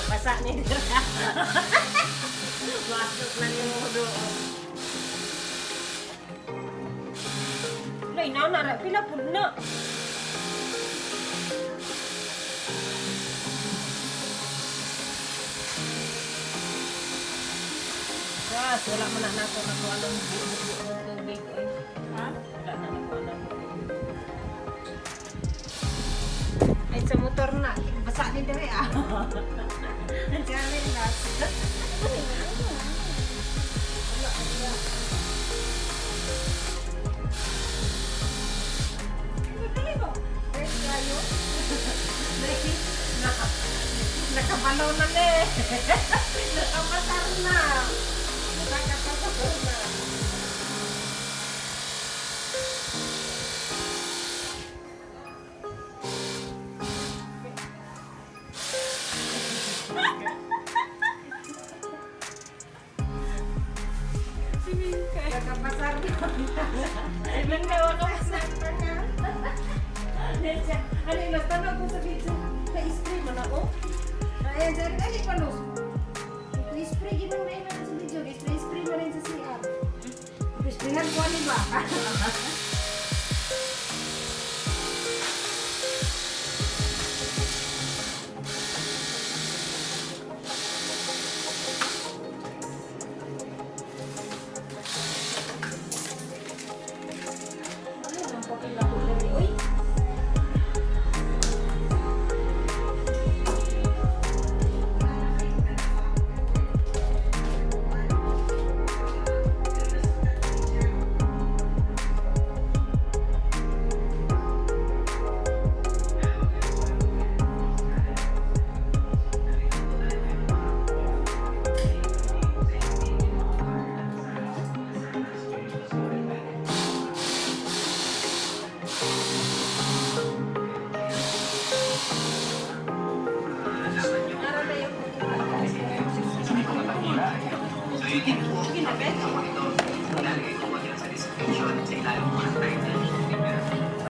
Basa ni dira. Masuk na ni mo doon. Lay na na pila pud na. gas. Wala man na nato nakuha ng tubig. Ay, Ha? wala na nakuha ng tubig. Ay, sa motor na. Basa ni Dere ah. Jamin nas. Fresh kayo? Nakabalaw na na eh. Nakamatar na. Nakakapasok na. Nakapasar na. Ibang daw ako sa Nakapasar na. ano yung natanong ko sa video? Na-spray mo na ako? Ay, dyan, dali pa, Luz. I-spray, ginang na yun sa video. I-spray mo rin sa CR. I-spray ko, di ba? Ano yung papila ko na rin? Uy! Para na yung So, yun din po. Ito, ilalagay ko po yan sa description sa ilalim po ng